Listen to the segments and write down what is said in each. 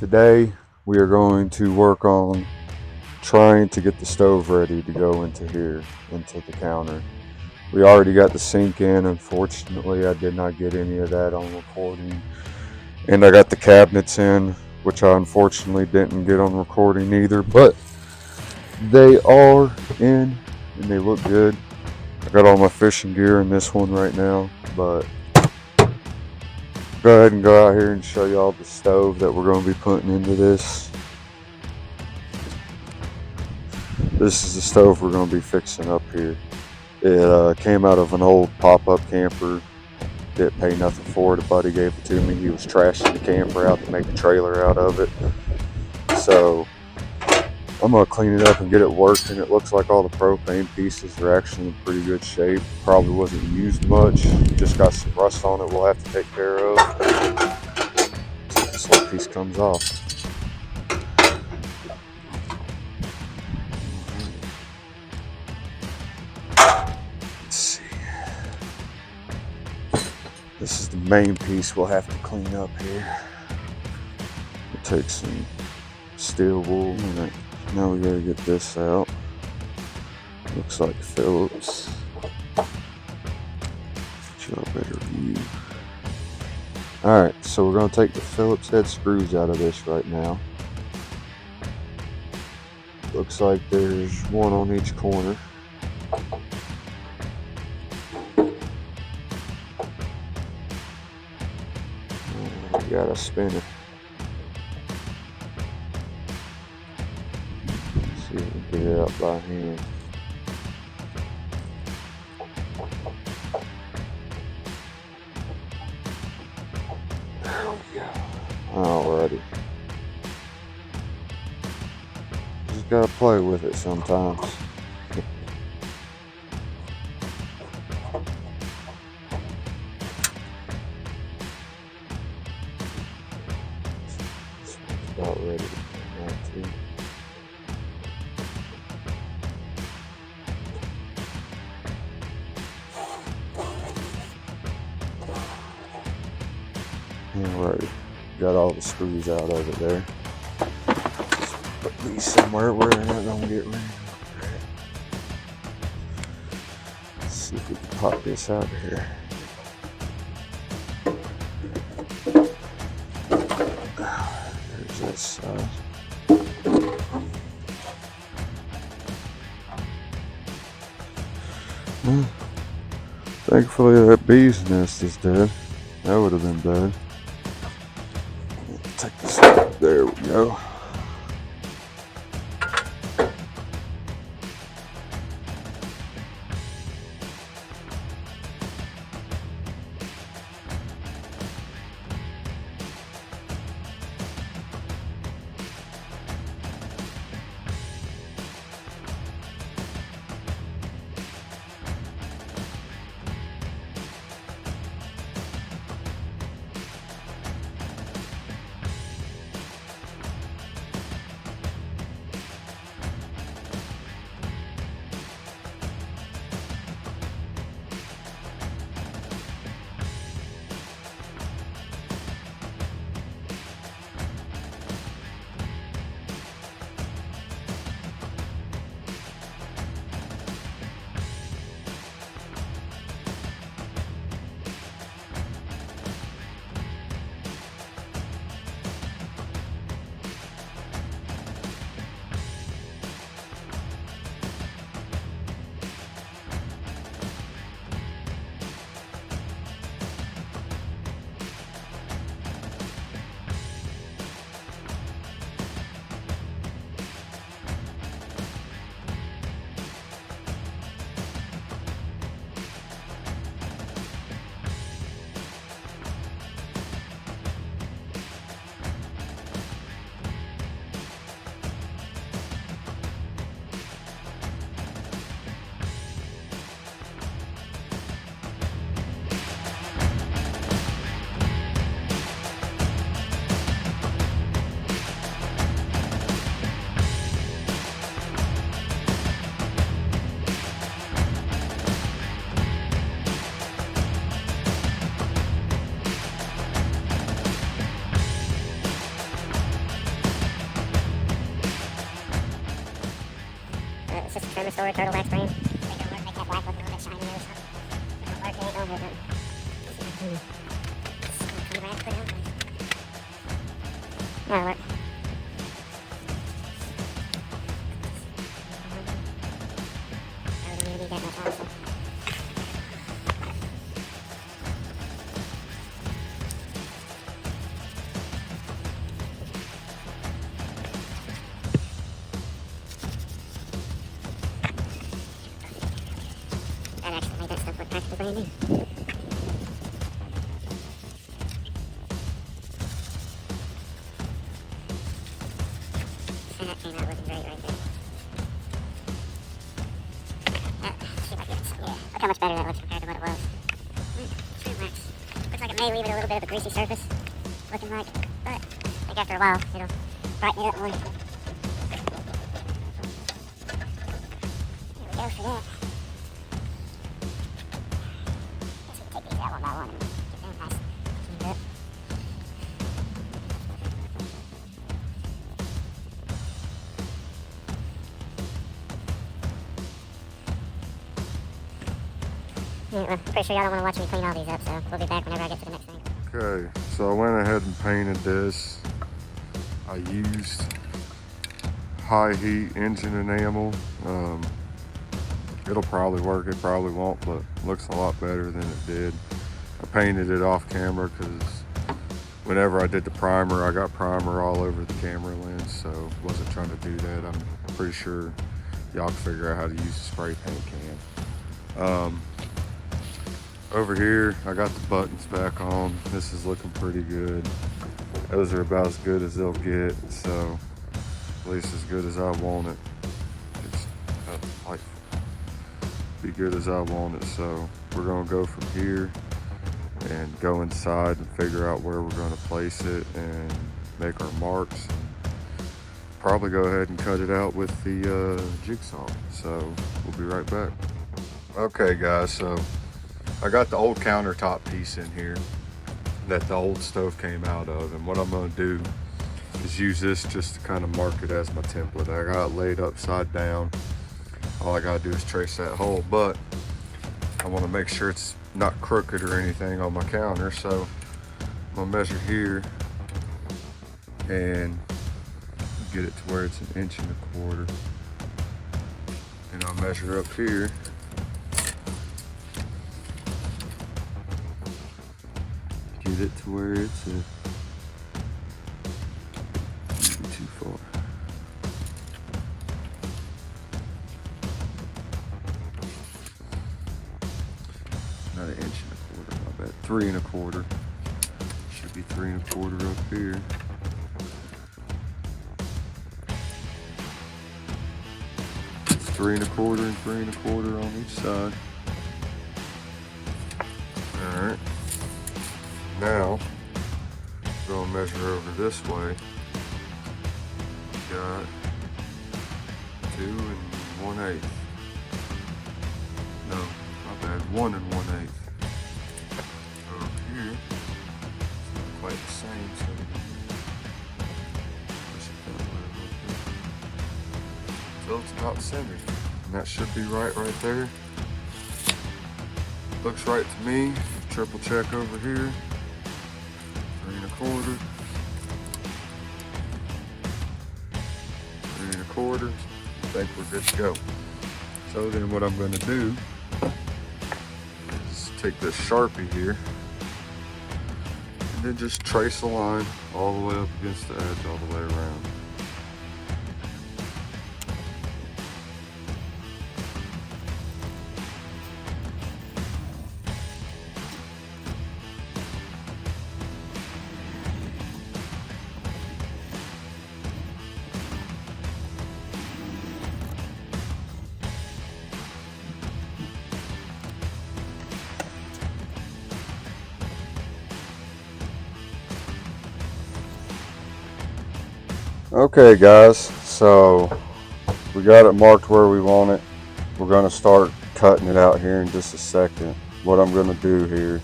Today we are going to work on trying to get the stove ready to go into here, into the counter. We already got the sink in. Unfortunately, I did not get any of that on recording. And I got the cabinets in, which I unfortunately didn't get on recording either. But they are in and they look good. I got all my fishing gear in this one right now. But go ahead and go out here and show y'all the stove that we're going to be putting into this. This is the stove we're going to be fixing up here. It came out of an old pop-up camper. Didn't pay nothing for it. A buddy gave it to me. He was trashing the camper out to make a trailer out of it. So I'm going to clean it up and get it working. It looks like all the propane pieces are actually in pretty good shape. Probably wasn't used much. Just got some rust on it we'll have to take care of. This little piece comes off. Let's see. This is the main piece we'll have to clean up here. We'll take some steel wool. Now we gotta get this out. Looks like Phillips. Y'all better view. Alright, so we're gonna take the Phillips head screws out of this right now. Looks like there's one on each corner. We got a spinner. Let's see if we can get it up by hand. There we go. Alrighty. Just gotta play with it sometimes. This one's about ready to come out too. Alright, got all the screws out of it there. Let's put these somewhere where they're not gonna get ran over. Let's see if we can pop this out of here. There's this side. Thankfully that bee's nest is dead. That would have been bad. Take this out. There we go. thermal storage, turtleback springs. They don't work, make that black look a little bit shiny or something. They don't work, they ain't over it. That'll work. I don't really need that much, honestly. That actually made that stuff look practically brand new. And that came out looking great right there. See if I get it. Yeah, look how much better that looks compared to what it was. Trim wax. Looks like it may leave it a little bit of a greasy surface, looking like, but I think after a while it'll brighten it up more. There we go for that. Take these out one by one and get them nice cleaned up. Yeah, well, I'm pretty sure y'all don't want to watch me clean all these up, so we'll be back whenever I get to the next thing. Okay, so I went ahead and painted this. I used high heat engine enamel. It'll probably work, it probably won't, but looks a lot better than it did. I painted it off camera because whenever I did the primer, I got primer all over the camera lens, so wasn't trying to do that. I'm pretty sure y'all can figure out how to use a spray paint can. Over here, I got the buttons back on. This is looking pretty good. Those are about as good as they'll get, so at least as good as I want it. It's like be good as I want it. So we're gonna go from here and go inside and figure out where we're gonna place it and make our marks. And probably go ahead and cut it out with the jigsaw. So we'll be right back. Okay, guys. So I got the old countertop piece in here that the old stove came out of, and what I'm going to do is use this just to kind of mark it as my template. I got it laid upside down. All I got to do is trace that hole, but I want to make sure it's not crooked or anything on my counter, so I'm going to measure here and get it to where it's 1.25 inches, and I'll measure up here. Get it to where it's maybe too far. Not 1.25 inches, my bad. 3.25. Should be 3.25 up here. It's 3.25 and 3.25 on each side. All right. Now, we're going to measure over this way. We got 2 1/8. No, my bad, 1 1/8. Over here, it's not quite the same, so push it that way a little bit. So it's about centered. And that should be right there. Looks right to me. Triple check over here. 3.25. 3.25. I think we're good to go. So then what I'm going to do is take this Sharpie here and then just trace a line all the way up against the edge all the way around. Okay guys, so we got it marked where we want it. We're going to start cutting it out here in just a second. What I'm going to do here,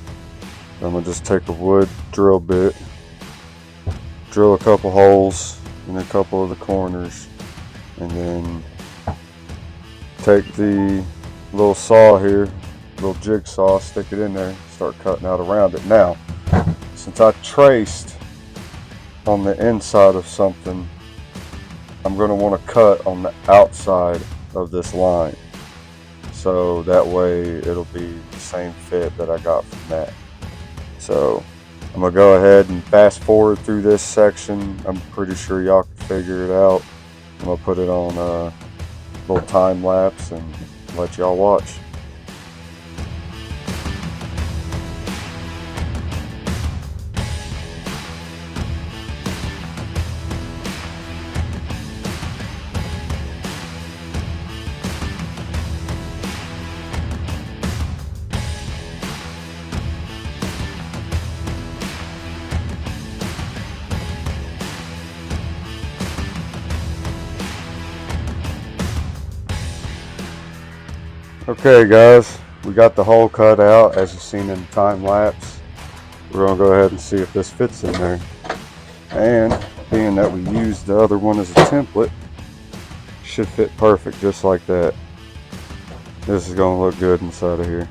I'm going to just take a wood drill bit, drill a couple holes in a couple of the corners, and then take the little saw here, little jigsaw, stick it in there, start cutting out around it. Now, since I traced on the inside of something, I'm going to want to cut on the outside of this line, so that way it'll be the same fit that I got from that. So I'm going to go ahead and fast forward through this section. I'm pretty sure y'all can figure it out. I'm going to put it on a little time lapse and let y'all watch. Okay guys, we got the hole cut out as you've seen in the time lapse. We're going to go ahead and see if this fits in there. And being that we used the other one as a template, should fit perfect just like that. This is going to look good inside of here.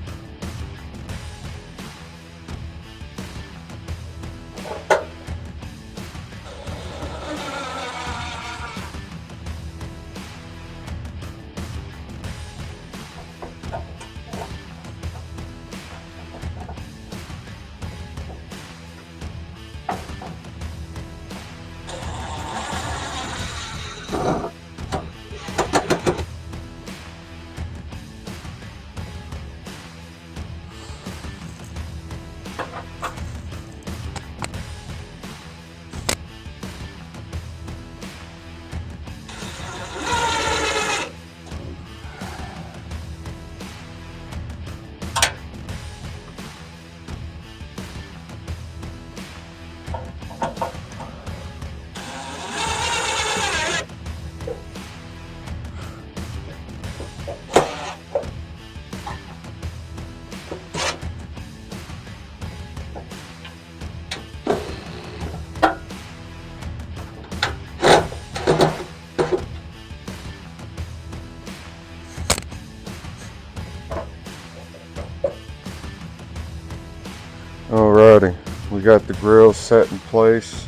Alrighty, we got the grill set in place.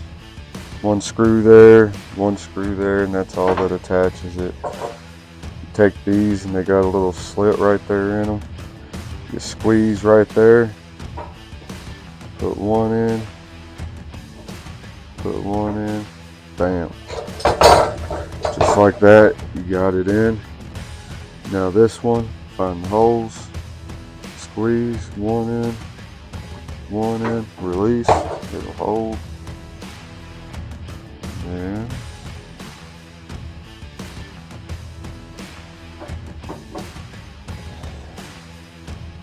One screw there, and that's all that attaches it. You take these and they got a little slit right there in them. You squeeze right there, put one in, bam. Just like that, you got it in. Now this one, find the holes, squeeze, one in, release, it'll hold. And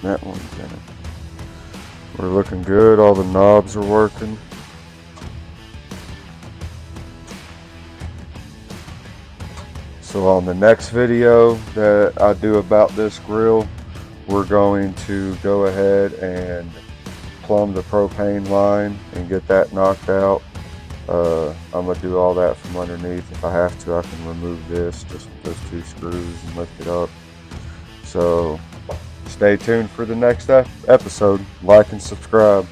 that one's in. We're looking good, all the knobs are working. So on the next video that I do about this grill, we're going to go ahead and plumb the propane line and get that knocked out. I'm going to do all that from underneath. If I have to, I can remove this, just with those two screws, and lift it up. So stay tuned for the next episode. Like and subscribe.